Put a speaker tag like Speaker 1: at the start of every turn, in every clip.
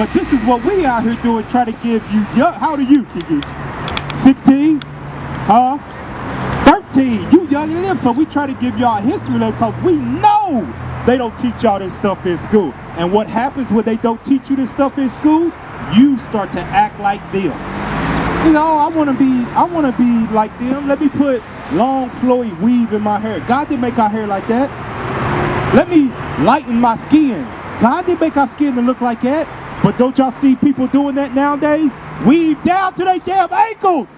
Speaker 1: But this is what we out here doing, try to give you young. How old are you, Kiki? 16? Huh? 13. You younger than them, so we try to give y'all history lesson because we know they don't teach y'all this stuff in school. And what happens when they don't teach you this stuff in school? You start to act like them. You know, I want to be like them. Let me put long flowy weave in my hair. God didn't make our hair like that. Let me lighten my skin. God didn't make our skin to look like that. But don't y'all see people doing that nowadays? Weave down to their damn ankles.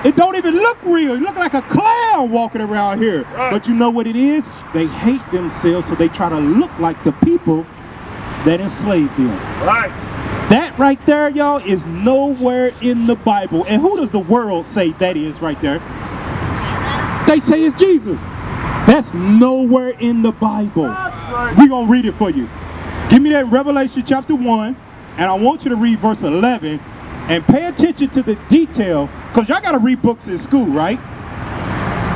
Speaker 1: It don't even look real. You look like a clown walking around here. Right. But you know what it is? They hate themselves, so they try to look like the people that enslaved them. Right. That right there, y'all, is nowhere in the Bible. And who does the world say that is right there? Jesus. They say it's Jesus. That's nowhere in the Bible. We're going to read it for you. Give me that Revelation chapter 1, and I want you to read verse 11, and pay attention to the detail, because y'all got to read books in school, right?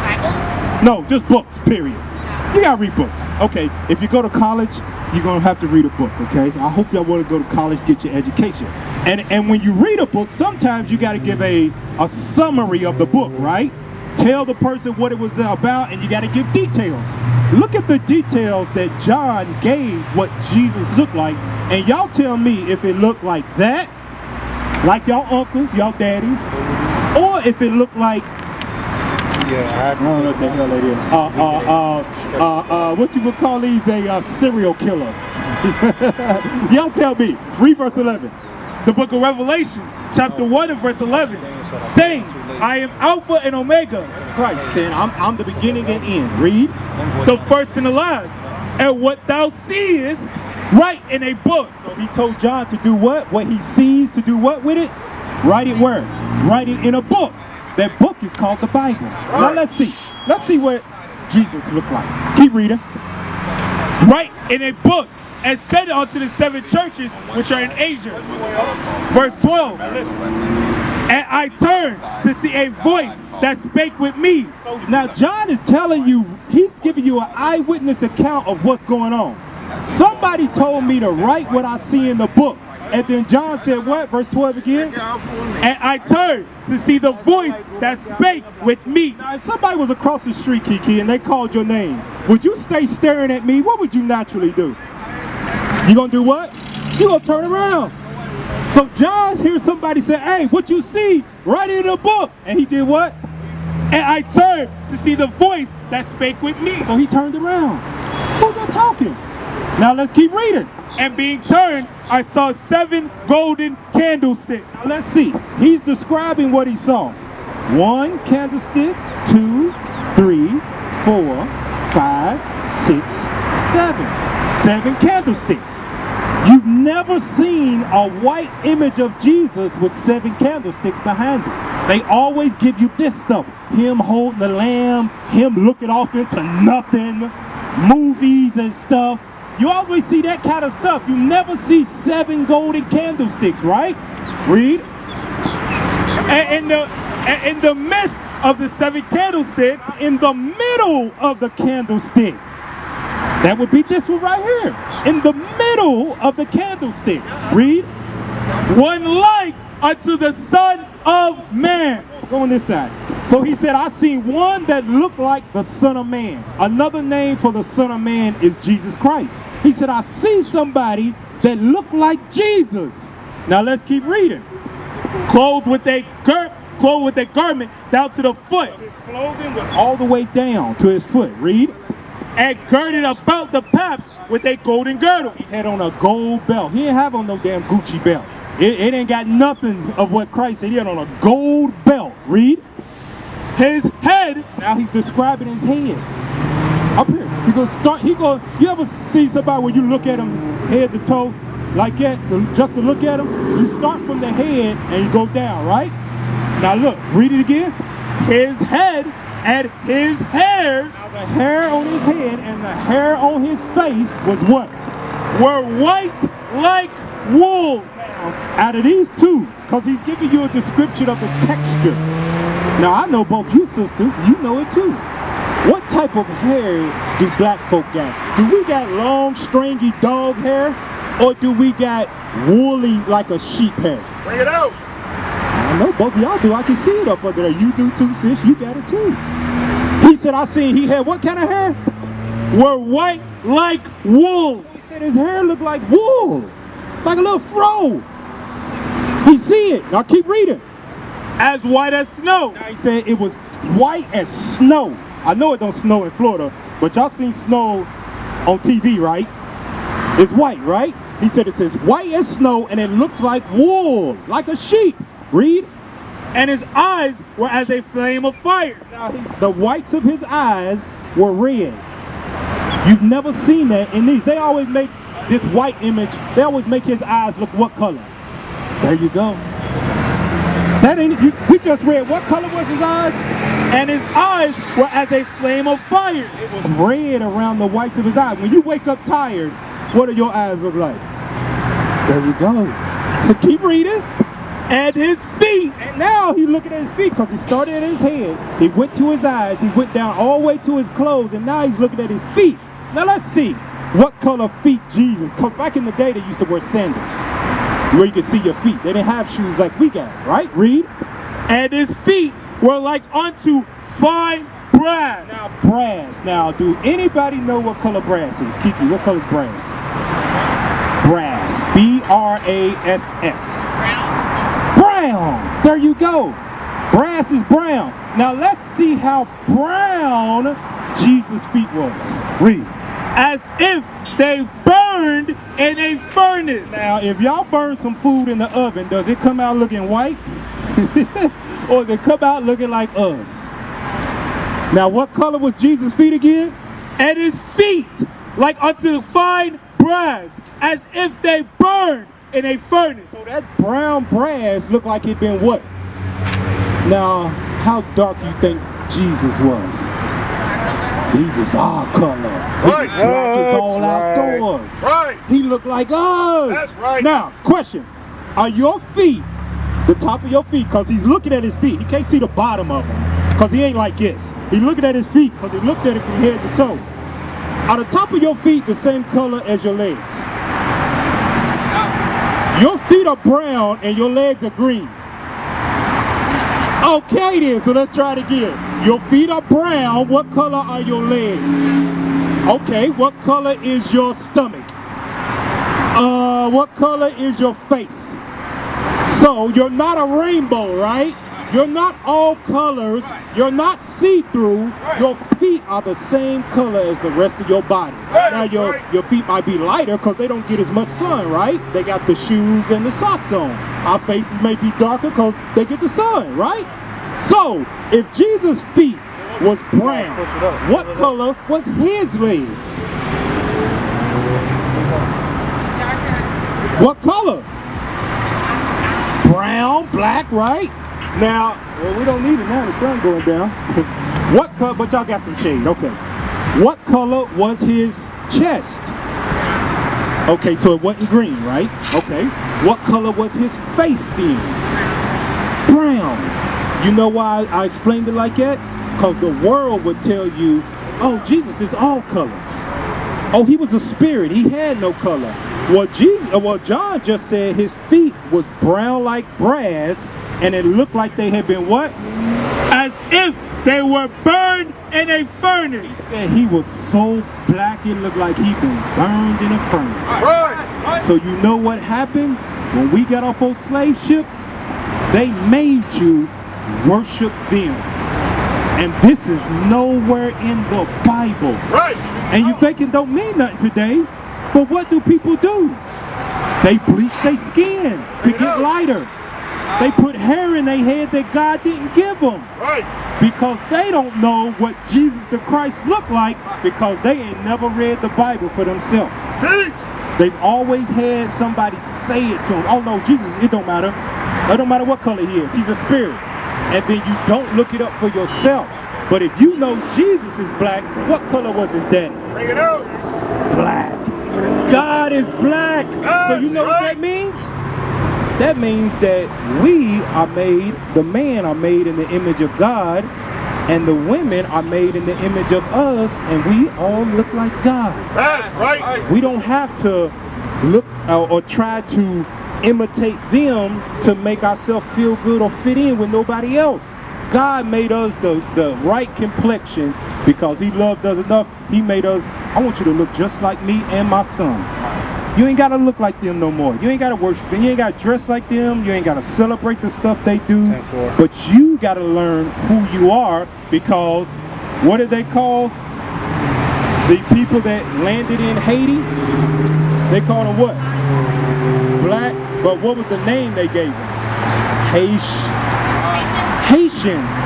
Speaker 1: Bibles? No, just books, period. You got to read books. Okay, if you go to college, you're going to have to read a book, okay? I hope y'all want to go to college, get your education. And when you read a book, sometimes you got to give a summary of the book, right? Tell the person what it was about, and you got to give details. Look at the details that John gave what Jesus looked like, and y'all tell me if it looked like that, like y'all uncles, y'all daddies, or if it looked like, I don't know what the hell it is. What you would call these, a serial killer. Y'all tell me. Read verse 11.
Speaker 2: The book of Revelation, chapter 1 and verse 11, saying, I am Alpha and Omega.
Speaker 1: Christ saying, I'm the beginning and end. Read.
Speaker 2: The first and the last. And what thou seest, write in a book.
Speaker 1: So he told John to do what? What he sees, to do what with it? Write it where? Write it in a book. That book is called the Bible. Now let's see. Let's see what Jesus looked like. Keep reading.
Speaker 2: Write in a book and send it unto the 7 churches which are in Asia. Verse 12. And I turned to see a voice that spake with me.
Speaker 1: Now John is telling you, he's giving you an eyewitness account of what's going on. Somebody told me to write what I see in the book. And then John said what? Verse 12 again.
Speaker 2: And I turned to see the voice that spake with me.
Speaker 1: Now if somebody was across the street, Kiki, and they called your name, would you stay staring at me? What would you naturally do? You gonna do what? You gonna turn around. So John hears somebody say, hey, what you see? Write it in a book. And he did what?
Speaker 2: And I turned to see the voice that spake with me.
Speaker 1: So he turned around. Who's that talking? Now let's keep reading.
Speaker 2: And being turned, I saw 7 golden candlesticks.
Speaker 1: Now let's see. He's describing what he saw. 1 candlestick, 2, 3, 4, 5, 6, 7. 7 candlesticks. You've never seen a white image of Jesus with 7 candlesticks behind it. They always give you this stuff. Him holding the lamb, him looking off into nothing, movies and stuff. You always see that kind of stuff. You never see 7 golden candlesticks, right? Read.
Speaker 2: And in the midst of the 7 candlesticks,
Speaker 1: in the middle of the candlesticks, that would be this one right here. In the middle of the candlesticks. Read.
Speaker 2: One like unto the Son of Man.
Speaker 1: Go on this side. So he said, I seen one that looked like the Son of Man. Another name for the Son of Man is Jesus Christ. He said, I see somebody that looked like Jesus. Now let's keep reading.
Speaker 2: Clothed with a garment down to the foot.
Speaker 1: His clothing was all the way down to his foot. Read.
Speaker 2: And girded about the paps with a golden girdle.
Speaker 1: He had on a gold belt. He didn't have on no damn Gucci belt. It ain't got nothing of what Christ said. He had on a gold belt. Read.
Speaker 2: His head.
Speaker 1: Now he's describing his head. Up here. You ever see somebody where you look at him head to toe like that, just to look at him? You start from the head and you go down, right? Now look, read it again.
Speaker 2: His head and his hairs.
Speaker 1: Now the hair on his head and the hair on his face was what?
Speaker 2: Were white like wool.
Speaker 1: Out of these two, because he's giving you a description of the texture. Now I know both you sisters, you know it too. What type of hair do black folk got? Do we got long, stringy dog hair? or do we got woolly like a sheep hair?
Speaker 3: Bring it out.
Speaker 1: I know both of y'all do. I can see it up under there. You do too, sis. You got it too. He said, I seen he had what kind of hair?
Speaker 2: Were white like wool.
Speaker 1: He said his hair looked like wool, like a little fro. He see it. Now keep reading.
Speaker 2: As white as snow.
Speaker 1: Now he said it was white as snow. I know it don't snow in Florida, but y'all seen snow on TV, right? It's white, right? He said it says white as snow and it looks like wool, like a sheep. Read.
Speaker 2: And his eyes were as a flame of fire.
Speaker 1: Now, the whites of his eyes were red. You've never seen that in these. They always make this white image, they always make his eyes look what color? There you go. That ain't it. We just read what color was his eyes?
Speaker 2: And his eyes were as a flame of fire.
Speaker 1: It was red around the whites of his eyes. When you wake up tired, what do your eyes look like? There you go. Keep reading.
Speaker 2: And his feet.
Speaker 1: And now he looking at his feet because he started at his head. He went to his eyes. He went down all the way to his clothes. And now he's looking at his feet. Now let's see what color feet Jesus. Because back in the day, they used to wear sandals where you could see your feet. They didn't have shoes like we got, right? Read.
Speaker 2: And his feet were like unto fine brass.
Speaker 1: Now brass. Now do anybody know what color brass is? Kiki, what color is brass? Brass. B-R-A-S-S. Brown. There you go. Brass is brown. Now let's see how brown Jesus' feet was. Read.
Speaker 2: As if they burned in a furnace.
Speaker 1: Now, if y'all burn some food in the oven, does it come out looking white? Or does it come out looking like us? Now, what color was Jesus' feet again?
Speaker 2: And his feet like unto fine brass, as if they burned in a furnace.
Speaker 1: So that brown brass looked like it been what? Now, how dark do you think Jesus was? He was our color. He was black as all outdoors.
Speaker 3: Right.
Speaker 1: He looked like us.
Speaker 3: That's right.
Speaker 1: Now, question. Are your feet, the top of your feet, because he's looking at his feet. He can't see the bottom of them because he ain't like this. He's looking at his feet because he looked at it from head to toe. Are the top of your feet the same color as your legs? Your feet are brown and your legs are green. Okay then, so let's try it again. Your feet are brown. What color are your legs? Okay, what color is your stomach? What color is your face? So you're not a rainbow, right? You're not all colors. You're not see-through. Your feet are the same color as the rest of your body. Now your feet might be lighter because they don't get as much sun, right? They got the shoes and the socks on. Our faces may be darker because they get the sun, right? So if Jesus' feet was brown, what color was his legs? What color? Brown, black, right? Now, well, we don't need it now, the sun going down. What color, but y'all got some shade, okay. What color was his chest? Okay, so it wasn't green, right? Okay. What color was his face then? Brown. You know why I explained it like that? Because the world would tell you, oh, Jesus is all colors. Oh, he was a spirit, he had no color. Well, John just said his feet was brown like brass, and it looked like they had been what?
Speaker 2: As if they were burned in a furnace.
Speaker 1: He said he was so black it looked like he'd been burned in a furnace.
Speaker 3: Right.
Speaker 1: So you know what happened? When we got off those slave ships, they made you worship them. And this is nowhere in the Bible.
Speaker 3: Right.
Speaker 1: And you think it don't mean nothing today, but what do people do? They bleach their skin to get lighter. They put hair in their head that God didn't give them.
Speaker 3: Right.
Speaker 1: Because they don't know what Jesus the Christ looked like because they ain't never read the Bible for themselves.
Speaker 3: Teach.
Speaker 1: They've always had somebody say it to them. Oh no, Jesus, it don't matter. It don't matter what color he is. He's a spirit. And then you don't look it up for yourself. But if you know Jesus is black, what color was his daddy?
Speaker 3: Bring it out.
Speaker 1: Black. God is black. So you know what that means? That means that we are made, the men are made in the image of God, and the women are made in the image of us, and we all look like God.
Speaker 3: That's right.
Speaker 1: We don't have to look or try to imitate them to make ourselves feel good or fit in with nobody else. God made us the right complexion because he loved us enough. He made us, I want you to look just like me and my son. You ain't got to look like them no more. You ain't got to worship them. You ain't got to dress like them. You ain't got to celebrate the stuff they do. But you got to learn who you are, because what did they call the people that landed in Haiti? They called them what? Black. But what was the name they gave them? Haitians.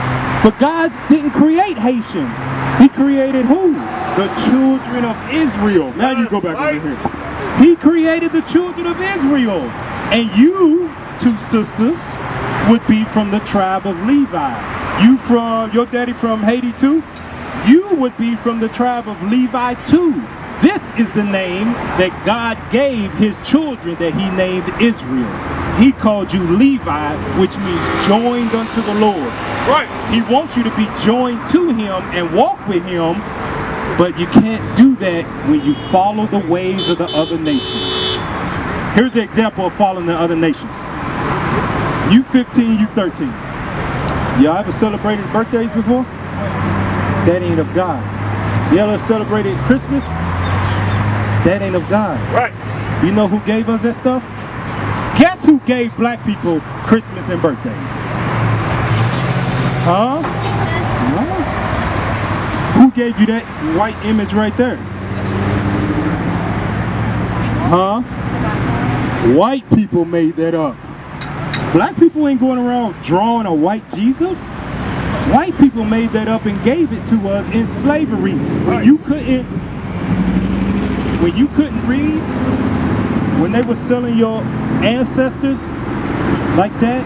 Speaker 1: But God didn't create Haitians. He created who? The children of Israel. Now you go back over here. He created the children of Israel. And you, two sisters, would be from the tribe of Levi. You from, your daddy from Haiti too? You would be from the tribe of Levi too. This is the name that God gave his children that he named Israel. He called you Levi, which means joined unto the Lord. Right. He wants you to be joined to him and walk with him, but you can't do that when you follow the ways of the other nations. Here's an example of following the other nations. You 15, you 13. Y'all ever celebrated birthdays before? That ain't of God. You ever celebrated Christmas? That ain't of God. Right. You know who gave us that stuff? Guess who gave black people Christmas and birthdays? Huh? No. Who gave you that white image right there? Huh? White people made that up. Black people ain't going around drawing a white Jesus. White people made that up and gave it to us in slavery. When you couldn't read, when they were selling your ancestors like that,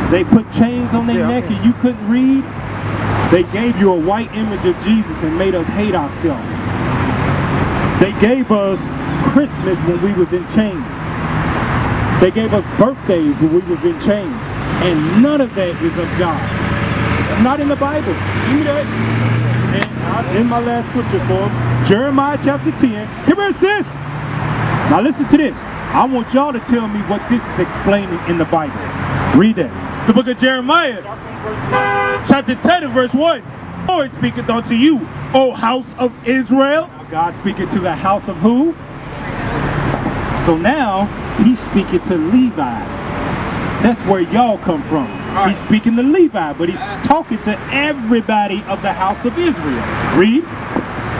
Speaker 1: they put chains on their neck and you couldn't read, they gave you a white image of Jesus and made us hate ourselves. They gave us Christmas when we was in chains. They gave us birthdays when we was in chains. And none of that is of God. Not in the Bible. Read that. And in my last scripture form, Jeremiah chapter 10. Here it says. Now listen to this. I want y'all to tell me what this is explaining in the Bible. Read that.
Speaker 2: The book of Jeremiah, chapter 10 and verse 1. The Lord speaketh unto you, O house of Israel.
Speaker 1: God speaking to the house of who? So now he's speaking to Levi. That's where y'all come from. He's speaking to Levi, but he's talking to everybody of the house of Israel. Read.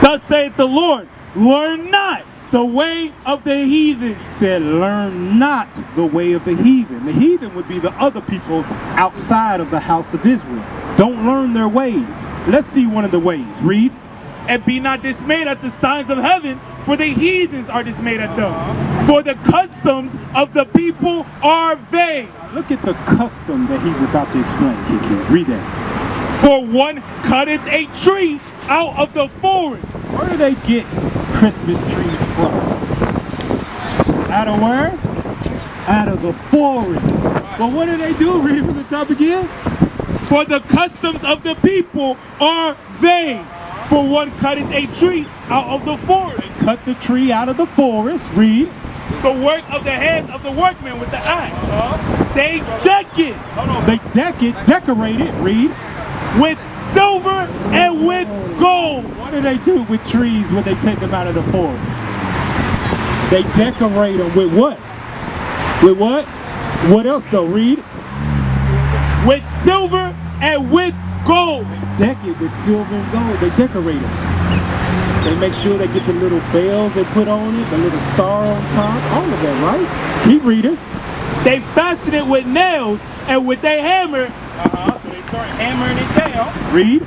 Speaker 2: Thus saith the Lord, learn not the way of the heathen.
Speaker 1: He said, learn not the way of the heathen. The heathen would be the other people outside of the house of Israel. Don't learn their ways. Let's see one of the ways. Read.
Speaker 2: And be not dismayed at the signs of heaven, for the heathens are dismayed at them. For the customs of the people are vain.
Speaker 1: Look at the custom that he's about to explain, Kiki. Read that.
Speaker 2: For one cutteth a tree out of the forest.
Speaker 1: Where do they get Christmas trees from? Out of where? Out of the forest. But what do they do? Read from the top again.
Speaker 2: For the customs of the people are vain. For one cutteth a tree out of the forest.
Speaker 1: They cut the tree out of the forest. Read.
Speaker 2: The work of the hands of the workmen with the axe. They deck it.
Speaker 1: They deck it, decorate it. Read.
Speaker 2: With silver and with gold.
Speaker 1: What do they do with trees when they take them out of the forest? They decorate them with what? With what? What else though? Read.
Speaker 2: With silver and with gold.
Speaker 1: They deck it with silver and gold. They decorate it. They make sure they get the little bells they put on it, the little star on top, all of that, right? Keep reading.
Speaker 2: They fasten it with nails and with their hammer.
Speaker 1: So they start hammering it down. Read.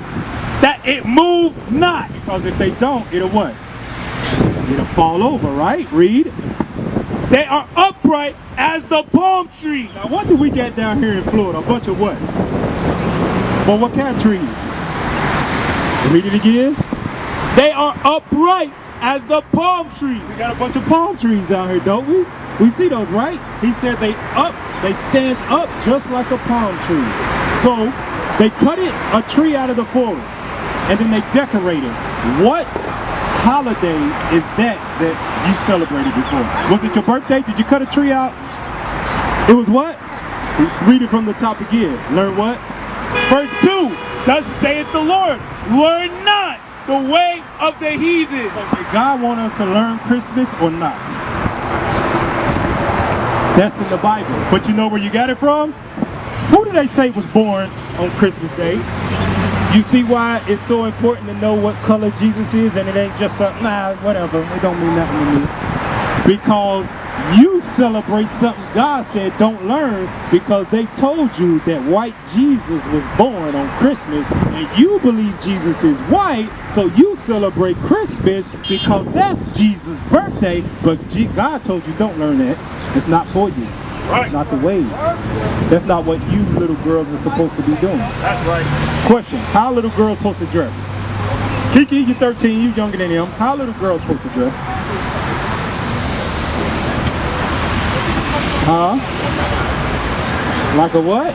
Speaker 2: That it move not.
Speaker 1: Because if they don't, it'll what? It'll fall over, right? Read.
Speaker 2: They are upright as the palm tree.
Speaker 1: Now what do we get down here in Florida? A bunch of what? Well, what kind of trees? Read it again.
Speaker 2: They are upright as the palm tree.
Speaker 1: We got a bunch of palm trees out here, don't we? We see those, right? He said they stand up just like a palm tree. So they cut a tree out of the forest and then they decorate it. What holiday is that you celebrated before? Was it your birthday? Did you cut a tree out? It was what? Read it from the top again. Learn what?
Speaker 2: Verse 2, thus saith the Lord, learn not the way of the heathen.
Speaker 1: So did God want us to learn Christmas or not? That's in the Bible. But you know where you got it from? Who did they say was born on Christmas Day? You see why it's so important to know what color Jesus is, and it ain't just something, nah, whatever, it don't mean nothing to me. Because you celebrate something God said don't learn, because they told you that white Jesus was born on Christmas, and you believe Jesus is white, so you celebrate Christmas because that's Jesus' birthday, but God told you don't learn that. It's not for you.
Speaker 2: Right.
Speaker 1: It's not the ways. That's not what you little girls are supposed to be doing.
Speaker 2: That's right.
Speaker 1: Question, how little girls supposed to dress? Kiki, you're 13, you younger than him. How little girls supposed to dress? Huh? Like a what?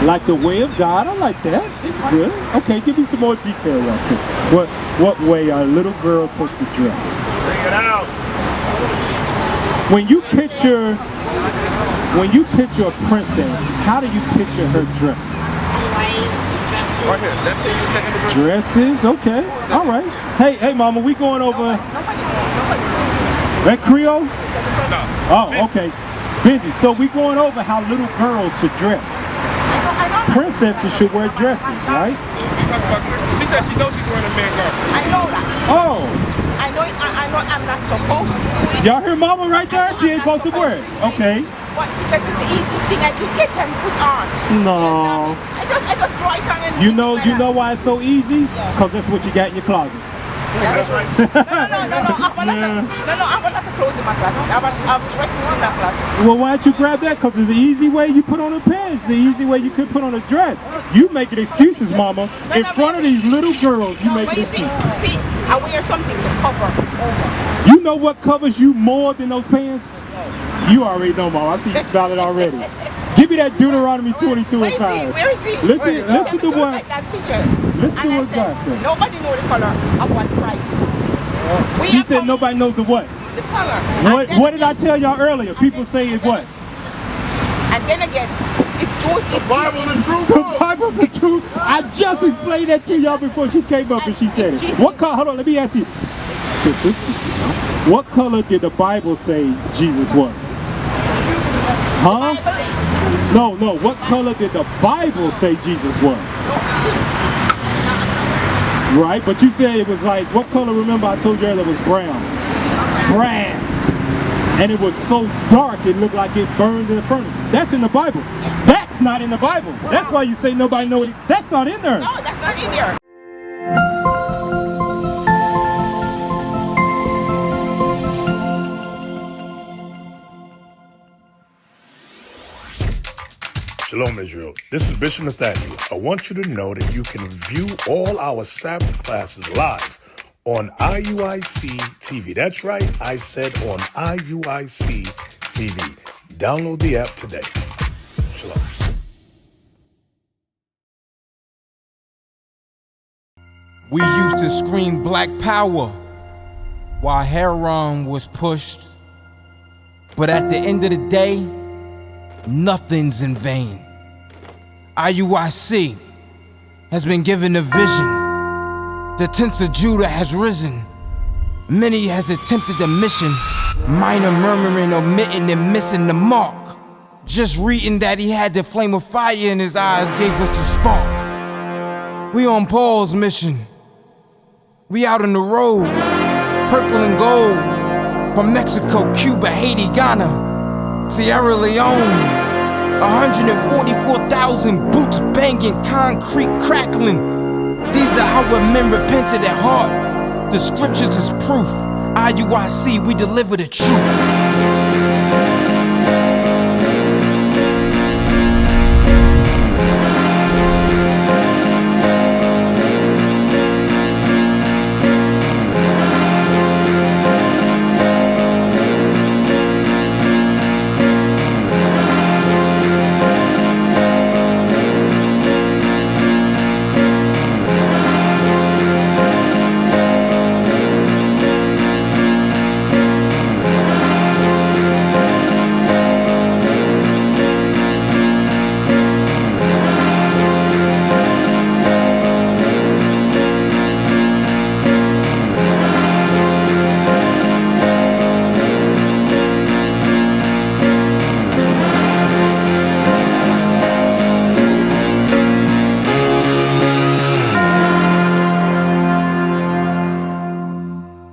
Speaker 1: Like the way of God? I like that. It's good. Okay, give me some more detail, y'all sisters. What way are little girls supposed to dress?
Speaker 2: Bring it out.
Speaker 1: When you picture a princess, how do you picture her dressing?
Speaker 2: Right here.
Speaker 1: Dresses, okay, all right. Hey, mama, we going over that Creole?
Speaker 2: No.
Speaker 1: Oh, okay. Benji, so we going over how little girls should dress. Princesses should wear dresses, right?
Speaker 2: So we talking about Christmas. She said she knows she's wearing a man garment.
Speaker 3: I know that.
Speaker 1: Oh.
Speaker 3: I know I'm not supposed to do it.
Speaker 1: Y'all hear mama right there? She ain't supposed to wear it. Okay.
Speaker 3: But because it's the easiest thing I can get and put on.
Speaker 1: No.
Speaker 3: I just throw it on and
Speaker 1: You know why it's so easy? Because that's what you got in your closet.
Speaker 2: That's right.
Speaker 3: No. I want not to clothes in my closet. I have dresses in that closet.
Speaker 1: Well, why don't you grab that? Because it's the easy way you put on a pants. The easy way you could put on a dress. You making excuses, mama. In front of these little girls, you making excuses.
Speaker 3: See, I wear something to cover over.
Speaker 1: You know what covers you more than those pants? You already know, mama. I see you smiling already. Give me that Deuteronomy 22 and 5.
Speaker 3: Where is he?
Speaker 1: Listen to what.
Speaker 3: That picture.
Speaker 1: Listen to what God said.
Speaker 3: Nobody knows the color of what price.
Speaker 1: She said nobody knows the what?
Speaker 3: The color.
Speaker 1: What did I tell y'all earlier? People saying what?
Speaker 3: And then again, the
Speaker 2: Bible the truth.
Speaker 1: The Bible's the truth. I just explained that to y'all before she came up and she said it. What color? Hold on, let me ask you, sister. What color did the Bible say Jesus was? Huh? No. What color did the Bible say Jesus was? Right, but you said it was like, what color? Remember I told you earlier it was brown. Brass. And it was so dark it looked like it burned in the furnace. That's in the Bible. That's not in the Bible. That's why you say nobody knows it. That's not in there.
Speaker 3: No, that's not in there.
Speaker 4: Shalom, Israel. This is Bishop Nathaniel. I want you to know that you can view all our Sabbath classes live on IUIC TV. That's right, I said on IUIC TV. Download the app today. Shalom.
Speaker 5: We used to scream Black Power while Heron was pushed. But at the end of the day, nothing's in vain. IUIC has been given a vision. The tents of Judah has risen. Many has attempted the mission. Minor murmuring, omitting, and missing the mark. Just reading that he had the flame of fire in his eyes gave us the spark. We on Paul's mission. We out on the road. Purple and gold. From Mexico, Cuba, Haiti, Ghana, Sierra Leone. 144,000 boots banging, concrete crackling. These are our men repented at heart. The scriptures is proof. IUIC, we deliver the truth.